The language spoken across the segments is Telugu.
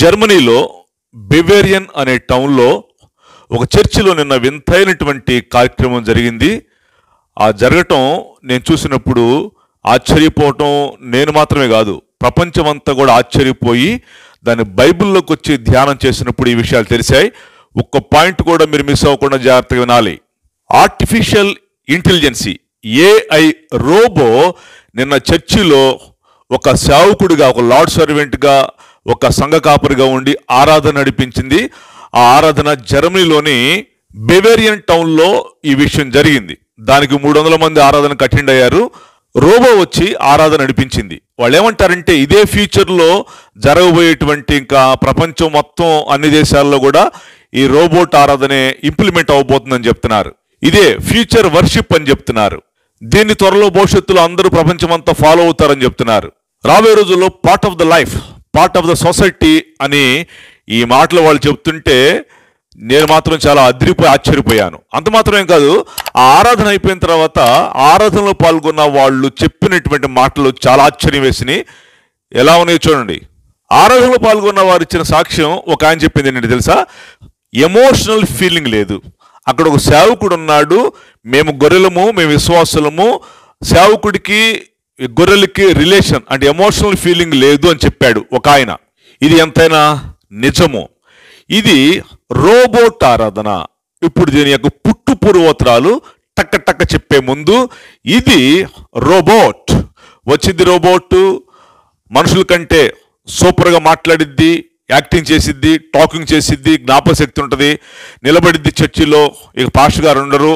జర్మనీలో బెవేరియన్ అనే టౌన్లో ఒక చర్చిలో నిన్న వింతైనటువంటి కార్యక్రమం జరిగింది. ఆ జరగటం నేను చూసినప్పుడు ఆశ్చర్యపోవటం నేను మాత్రమే కాదు, ప్రపంచమంతా కూడా ఆశ్చర్యపోయి దాన్ని బైబిల్లోకి వచ్చి ధ్యానం చేసినప్పుడు ఈ విషయాలు తెలిసాయి. ఒక్క పాయింట్ కూడా మీరు మిస్ అవ్వకుండా జాగ్రత్తగా వినాలి. ఆర్టిఫిషియల్ ఇంటెలిజెన్సీ ఏఐ రోబో నిన్న చర్చిలో ఒక సేవకుడిగా, ఒక లార్డ్ సర్వెంట్గా, ఒక సంఘ కాపరిగా ఉండి ఆరాధన నడిపించింది. ఆ ఆరాధన జర్మనీలోని బెవేరియన్ టౌన్లో ఈ విషయం జరిగింది. దానికి 300 మంది ఆరాధనకు అటెండ్ అయ్యారు. రోబో వచ్చి ఆరాధన నడిపించింది. వాళ్ళు ఏమంటారంటే ఇదే ఫ్యూచర్లో జరగబోయేటువంటి, ఇంకా ప్రపంచం మొత్తం అన్ని దేశాల్లో కూడా ఈ రోబోట్ ఆరాధనే ఇంప్లిమెంట్ అవబోతుందని చెప్తున్నారు. ఇదే ఫ్యూచర్ వర్షిప్ అని చెప్తున్నారు. దీన్ని త్వరలో భవిష్యత్తులో అందరూ ప్రపంచమంతా ఫాలో అవుతారని చెప్తున్నారు. రాబోయే రోజుల్లో part of the life, part of the society అని ఈ మాటలు వాళ్ళు చెప్తుంటే నేను మాత్రం చాలా అదిరిపోయి ఆశ్చర్యపోయాను. అంత మాత్రమేం కాదు, ఆ ఆరాధన అయిపోయిన తర్వాత ఆరాధనలో పాల్గొన్న వాళ్ళు చెప్పినటువంటి మాటలు చాలా ఆశ్చర్యం వేసినాయి. ఎలా ఉన్నాయో చూడండి. ఆరాధనలో పాల్గొన్న వారు ఇచ్చిన సాక్ష్యం ఒక ఆయన చెప్పింది ఏంటంటే తెలుసా, ఎమోషనల్ ఫీలింగ్ లేదు. అక్కడ ఒక సేవకుడు ఉన్నాడు, మేము గొర్రెలము, మేము విశ్వాసులము, సేవకుడికి గొర్రెలకి రిలేషన్ అంటే ఎమోషనల్ ఫీలింగ్ లేదు అని చెప్పాడు ఒక ఆయన. ఇది ఎంతైనా నిజము. ఇది రోబోట్ ఆరాధన. ఇప్పుడు దీని యొక్క పుట్టు పూర్వోత్తరాలు టక్క టక్క చెప్పే ముందు, ఇది రోబోట్ వచ్చింది. రోబోట్ మనుషుల కంటే సూపర్గా మాట్లాడిద్ది, యాక్టింగ్ చేసిద్ది, టాకింగ్ చేసిద్ది, జ్ఞాపకశక్తి ఉంటుంది, నిలబడిద్ది చర్చిలో. ఇక పాస్టర్ గారు ఉండరు.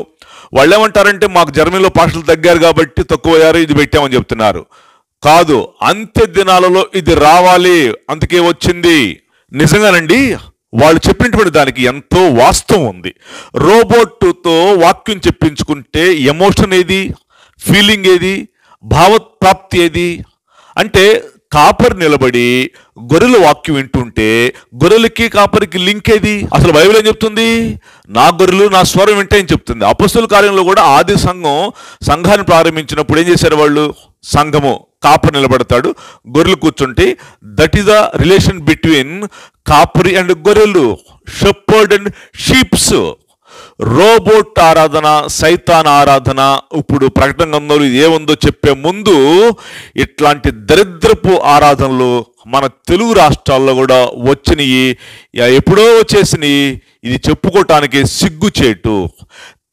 వాళ్ళు ఏమంటారంటే మాకు జర్మనీలో పాస్టర్లు తగ్గారు కాబట్టి తక్కువయ్యారు, ఇది పెట్టామని చెప్తున్నారు. కాదు, అంత్య దినాలలో ఇది రావాలి, అందుకే వచ్చింది. నిజంగానండి, వాళ్ళు చెప్పినటువంటి దానికి ఎంతో వాస్తవం ఉంది. రోబోట్తో వాక్యం చెప్పించుకుంటే ఎమోషన్ ఏది, ఫీలింగ్ ఏది, భావప్రాప్తి ఏది? అంటే కాపరి నిలబడి గొర్రెల వాక్యం వింటుంటే గొర్రెలకి కాపరికి లింక్ ఏది? అసలు బైబిల్ ఏం చెప్తుంది? నా గొర్రెలు నా స్వరం వింటే అని చెప్తుంది. అపొస్తలుల కార్యంలో కూడా ఆది సంఘాన్ని ప్రారంభించినప్పుడు ఏం చేశారు వాళ్ళు? సంఘము కాపరి నిలబడతాడు, గొర్రెలు కూర్చుంటే. That is the relation between కాపరి అండ్ గొర్రెలు, షెపర్డ్ అండ్ షీప్స్. రోబోట్ ఆరాధన, సైతాన్ ఆరాధన. ఇప్పుడు ప్రకటన గ్రంథంలో ఏముందో చెప్పే ముందు ఇట్లాంటి దరిద్రపు ఆరాధనలు మన తెలుగు రాష్ట్రాల్లో కూడా వచ్చినాయి, ఎప్పుడో వచ్చేసినాయి. ఇది చెప్పుకోవటానికి సిగ్గుచేటు.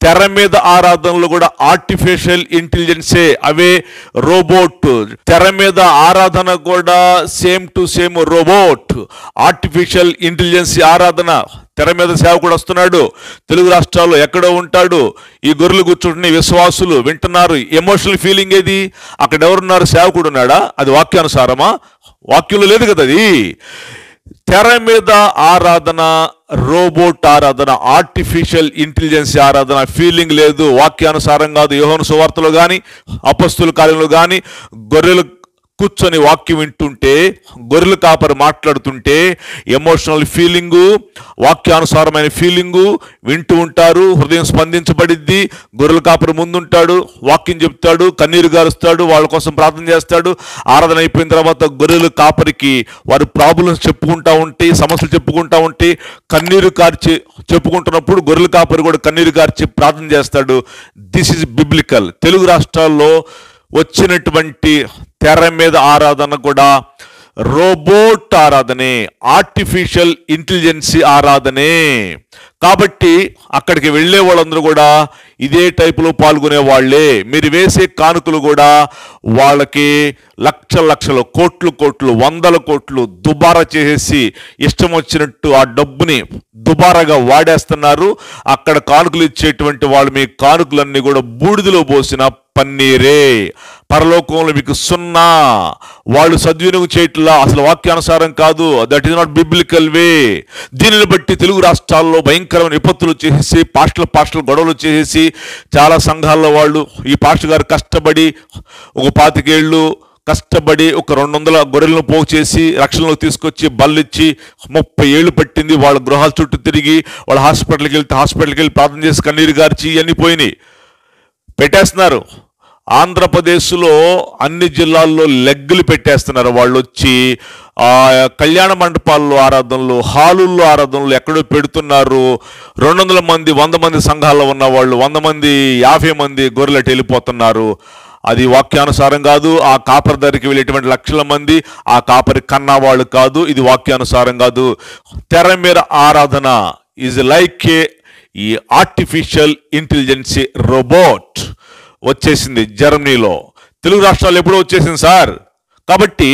తెర మీద ఆరాధనలు కూడా ఆర్టిఫిషియల్ ఇంటెలిజెన్సే, అవే రోబోట్. తెర మీద ఆరాధన కూడా same to same robot, artificial intelligence ఆరాధన. తెర మీద సేవకుడు వస్తున్నాడు, తెలుగు రాష్ట్రాల్లో ఎక్కడో ఉంటాడు, ఈ గొర్రెలు కూర్చుంటున్న విశ్వాసులు వింటున్నారు. ఎమోషనల్ ఫీలింగ్ ఏది? అక్కడ ఎవరున్నారు? సేవకుడు ఉన్నాడా? అది వాక్యానుసారమా? వాక్యంలో లేదు కదా అది. తెర మీద ఆరాధన రోబోట్ ఆరాధన, ఆర్టిఫిషియల్ ఇంటెలిజెన్స్ ఆరాధన. ఫీలింగ్ లేదు, వాక్యానుసారం కాదు. యోహాను సువార్తలో కానీ అపొస్తలుల కార్యంలో కానీ గొర్రెలు కూర్చొని వాక్యం వింటుంటే, గొర్రెల కాపరి మాట్లాడుతుంటే ఎమోషనల్ ఫీలింగు, వాక్యానుసారమైన ఫీలింగు వింటూ ఉంటారు. హృదయం స్పందించబడిద్ది. గొర్రెల కాపరి ముందుంటాడు, వాక్యం చెప్తాడు, కన్నీరు గారుస్తాడు, వాళ్ళ కోసం ప్రార్థన చేస్తాడు. ఆరాధన అయిపోయిన తర్వాత గొర్రెల కాపరికి వారి ప్రాబ్లమ్స్ చెప్పుకుంటా ఉంటే, సమస్యలు చెప్పుకుంటా ఉంటే, కన్నీరు కార్చి చెప్పుకుంటున్నప్పుడు గొర్రెల కాపరి కూడా కన్నీరు కార్చి ప్రార్థన చేస్తాడు. This is biblical. తెలుగు రాష్ట్రాల్లో వచ్చినటువంటి తెర మీద ఆరాధన కూడా రోబోట్ ఆరాధనే, ఆర్టిఫిషియల్ ఇంటెలిజెన్సీ ఆరాధనే. కాబట్టి అక్కడికి వెళ్ళే వాళ్ళందరూ కూడా ఇదే టైపులో పాల్గొనే వాళ్ళే. మీరు వేసే కానుకలు కూడా వాళ్ళకి లక్షలు, కోట్లు, 100 కోట్లు దుబారా చేసేసి ఇష్టం వచ్చినట్టు ఆ డబ్బుని దుబారాగా వాడేస్తున్నారు. అక్కడ కానుకలు ఇచ్చేటువంటి వాళ్ళు మీ కానుకలన్నీ కూడా బూడిదలో పోసిన పన్నీరే. పరలోకంలో మీకు సున్నా. వాళ్ళు సద్వినియోగం చేయట్లా, అసలు వాక్యానుసారం కాదు. దట్ ఈస్ నాట్ బిబ్లికల్ వే. దీనిని బట్టి తెలుగు రాష్ట్రాల్లో భయంకరమైన విపత్తులు చేసేసి, పాస్టర్లు గొడవలు చేసేసి, చాలా సంఘాల్లో వాళ్ళు ఈ పాస్టర్ గారు కష్టపడి ఒక 25 ఏళ్ళు కష్టపడి ఒక 200 గొర్రెలను పోగు చేసి రక్షణలోకి తీసుకొచ్చి బల్లిచ్చి 30 ఏళ్ళు పట్టింది. వాళ్ళ గృహాల చుట్టూ తిరిగి, వాళ్ళ హాస్పిటల్కి వెళ్ళి ప్రార్థన చేసి కన్నీరు గార్చి ఇవన్నీ పోయినాయి. పెట్టేస్తున్నారు. ఆంధ్రప్రదేశ్లో అన్ని జిల్లాల్లో లెగ్గులు పెట్టేస్తున్నారు. వాళ్ళు వచ్చి కళ్యాణ మండపాల్లో ఆరాధనలు, హాలుల్లో ఆరాధనలు ఎక్కడో పెడుతున్నారు. 200 మంది 100 మంది సంఘాల్లో ఉన్న వాళ్ళు 100 మంది 50 మంది గొర్రెలటి వెళ్ళిపోతున్నారు. అది వాక్యానుసారం కాదు. ఆ కాపరి దగ్గరికి వెళ్ళేటువంటి లక్షల మంది ఆ కాపరి కన్నా వాళ్ళు కాదు. ఇది వాక్యానుసారం కాదు. తెర మీద ఆరాధన ఈజ్ లైక్ ఈ ఆర్టిఫిషియల్ ఇంటెలిజెన్సీ రోబోట్ వచ్చేసింది జర్మనీలో. తెలుగు రాష్ట్రాల్లో ఎప్పుడో వచ్చేసింది సార్. కాబట్టి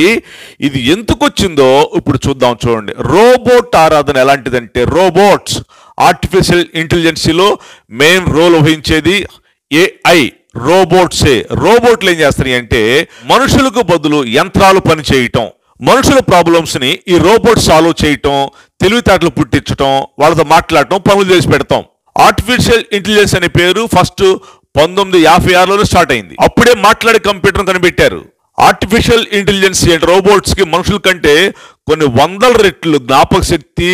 ఇది ఎందుకు వచ్చిందో ఇప్పుడు చూద్దాం. చూడండి, రోబోట్ ఆరాధన ఎలాంటిదంటే, రోబోట్స్ ఆర్టిఫిషియల్ ఇంటెలిజెన్సీలో మెయిన్ రోల్ వహించేది ఏఐ. రోబోట్లు ఏం చేస్తాయి అంటే మనుషులకు బదులు యంత్రాలు పని చేయటం, మనుషుల ప్రాబ్లమ్స్ని ఈ రోబోట్ సాల్వ్ చేయటం, తెలివితేటలు పుట్టించటం, వాళ్ళతో మాట్లాడటం, పనులు చేసి పెడతాం. ఆర్టిఫిషియల్ ఇంటెలిజెన్స్ అనే పేరు ఫస్ట్ 1956లో స్టార్ట్ అయింది. అప్పుడే మాట్లాడే కంప్యూటర్ కనిపెట్టారు. ఆర్టిఫిషియల్ ఇంటెలిజెన్స్ అంటే రోబోట్స్ కి మనుషుల కంటే కొన్ని 100 రెట్లు జ్ఞాపక శక్తి,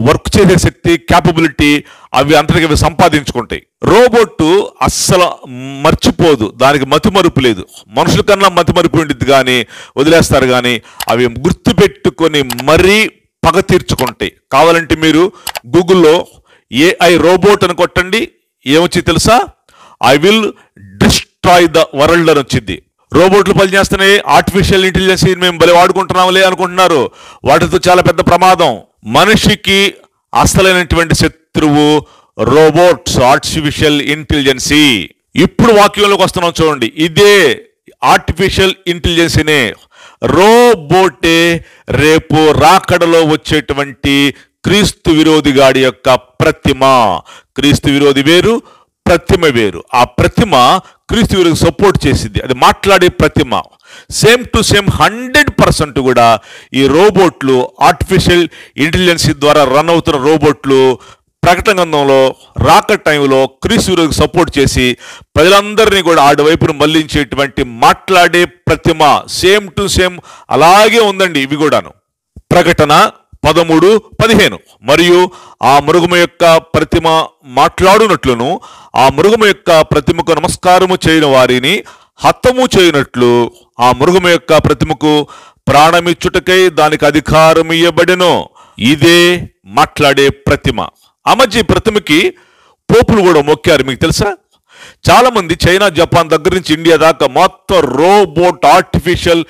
వర్క్ చేసే శక్తి, క్యాపబిలిటీ అవి అంతటికి సంపాదించుకుంటాయి. రోబోట్ అస్సలు మర్చిపోదు, దానికి మతిమరుపు లేదు. మనుషుల కన్నా మతిమరుపు ఉంటుంది కానీ వదిలేస్తారు, కానీ అవి గుర్తుపెట్టుకొని మరీ పగ తీర్చుకుంటాయి. కావాలంటే మీరు గూగుల్లో ఏఐ రోబోట్ అని కొట్టండి, ఏమొచ్చి తెలుసా? I will destroy the world అని వచ్చింది. రోబోట్లు పనిచేస్తున్నాయి, ఆర్టిఫిషియల్ ఇంటెలిజెన్స్ మేము భలే వాడుకుంటున్నాంలే అనుకుంటున్నారు. వాటితో చాలా పెద్ద ప్రమాదం. మనిషికి అసలైనటువంటి శత్రువు రోబోట్స్, ఆర్టిఫిషియల్ ఇంటెలిజెన్సీ. ఇప్పుడు వాక్యంలోకి వస్తున్నాం చూడండి. ఇదే ఆర్టిఫిషియల్ ఇంటెలిజెన్సీనే, రోబోటే రేపు రాకడలో వచ్చేటువంటి క్రీస్తు విరోధిగాడి యొక్క ప్రతిమ. క్రీస్తు విరోధి వేరు, ప్రతిమ వేరు. ఆ ప్రతిమ క్రీస్తు విరోధికి సపోర్ట్ చేసింది. అది మాట్లాడే ప్రతిమ. సేమ్ టు సేమ్ 100% కూడా ఈ రోబోట్లు, ఆర్టిఫిషియల్ ఇంటెలిజెన్స్ ద్వారా రన్ అవుతున్న రోబోట్లు ప్రకటన గ్రంథంలో రాక టైంలో క్రీస్తు విరోధికి సపోర్ట్ చేసి ప్రజలందరినీ కూడా ఆడి వైపును మళ్లించేటువంటి మాట్లాడే ప్రతిమ సేమ్ టు సేమ్ అలాగే ఉందండి. ఇవి కూడాను ప్రకటన 13:15. మరియు ఆ మృగము యొక్క ప్రతిమ మాట్లాడునట్లును, ఆ మృగము యొక్క ప్రతిమకు నమస్కారము చేయని వారిని హతము చేయనట్లు ఆ మృగము యొక్క ప్రతిమకు ప్రాణమిచ్చుటకై దానికి అధికారం ఇయ్యబడెను. ఇదే మాట్లాడే ప్రతిమ. ఆ మధ్య ప్రతిమకి పోపులు కూడా మొక్కారు, మీకు తెలుసా? చాలా మంది చైనా, జపాన్ దగ్గర నుంచి ఇండియా దాకా మొత్తం రోబోట్, ఆర్టిఫిషియల్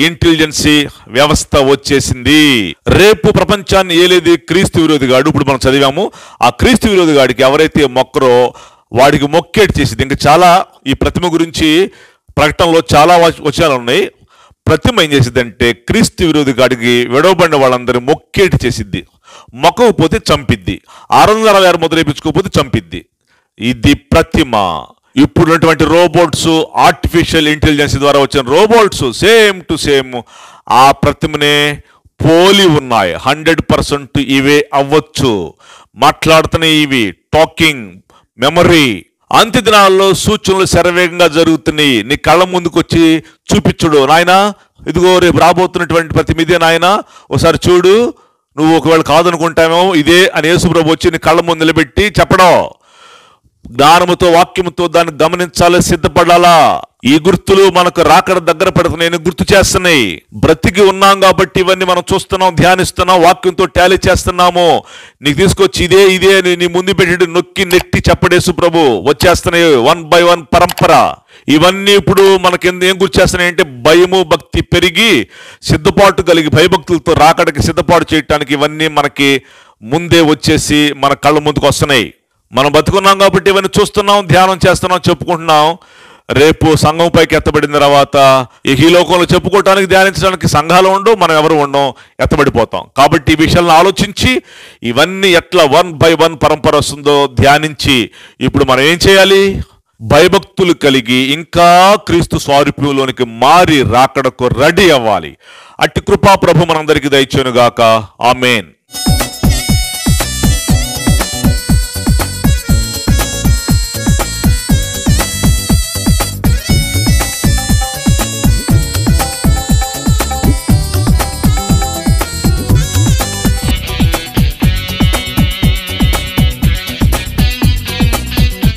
ఇంటెలిజెన్సీ వ్యవస్థ వచ్చేసింది. రేపు ప్రపంచాన్ని ఏలేది క్రీస్తు విరోధిగాడు. ఇప్పుడు మనం చదివాము, ఆ క్రీస్తు విరోధిగాడికి ఎవరైతే మొక్కరో వాడికి మొక్కేటి చేసింది. ఇంకా చాలా ఈ ప్రతిమ గురించి ప్రకటనలో చాలా వచనాలు ఉన్నాయి. ప్రతిమ ఏం చేసిద్దంటే క్రీస్తు విరోధిగాడికి విడవబడిన వాళ్ళందరూ మొక్కేటి చేసిద్ది. మొక్కకపోతే చంపిద్ది, 666 ముద్ర వేయించుకోకపోతే చంపిద్ది. ఇది ప్రతిమ. ఇప్పుడున్నటువంటి రోబోట్స్, ఆర్టిఫిషియల్ ఇంటెలిజెన్స్ ద్వారా వచ్చిన రోబోట్స్ సేమ్ టు సేమ్ ఆ ప్రతిమనే పోలి ఉన్నాయి. 100% ఇవే అవ్వచ్చు. మాట్లాడుతున్నాయి ఇవి, టాకింగ్, మెమరీ. అంత్య దినాల్లో సూచనలు శరవేగంగా జరుగుతున్నాయి. నీ కళ్ళ ముందుకు వచ్చి చూపించుడు, నాయనా ఇదిగో రేపు రాబోతున్నటువంటి ప్రతిమ ఇదే నాయనా, ఒకసారి చూడు, నువ్వు ఒకవేళ కాదనుకుంటామేమో ఇదే అని యేసుప్రభు వచ్చి నీ కళ్ళ ముందు నిలబెట్టి చెప్పడం. జ్ఞానముతో, వాక్యముతో దాన్ని గమనించాలి, సిద్ధపడాలా. ఈ గుర్తులు మనకు రాకడ దగ్గర పడుతున్నాయి, గుర్తు చేస్తున్నాయి. బ్రతికి ఉన్నాం కాబట్టి ఇవన్నీ మనం చూస్తున్నాం, ధ్యానిస్తున్నాం, వాక్యంతో టాలీ చేస్తున్నాము. నీకు తీసుకొచ్చి ఇదే అని నీ ముందు పెట్టి నొక్కి నెట్టి చెప్పడేసు ప్రభు వచ్చేస్తున్నాయి 1 by 1 పరంపర. ఇవన్నీ ఇప్పుడు మనకి ఏం గుర్తు చేస్తున్నాయి అంటే భయము, భక్తి పెరిగి సిద్ధపాటు కలిగి భయభక్తులతో రాకడకి సిద్ధపాటు చేయటానికి ఇవన్నీ మనకి ముందే వచ్చేసి మన కళ్ళ ముందుకు వస్తున్నాయి. మనం బతుకున్నాం కాబట్టి ఇవన్నీ చూస్తున్నాం, ధ్యానం చేస్తున్నాం, చెప్పుకుంటున్నాం. రేపు సంఘం పైకి ఎత్తబడిన తర్వాత ఈ లోకంలో చెప్పుకోవటానికి, ధ్యానించడానికి సంఘాలు ఉండవు, మనం ఎవరు ఉండం, ఎత్తబడిపోతాం. కాబట్టి ఈ విషయాలను ఆలోచించి ఇవన్నీ ఎట్లా 1 by 1 పరంపర వస్తుందో ధ్యానించి ఇప్పుడు మనం ఏం చేయాలి? భయభక్తులు కలిగి ఇంకా క్రీస్తు స్వారూప్యంలోనికి మారి రాకడకు రెడీ అవ్వాలి. అట్టి కృపా ప్రభు మనందరికీ దయచేయును గాక. ఆమేన్.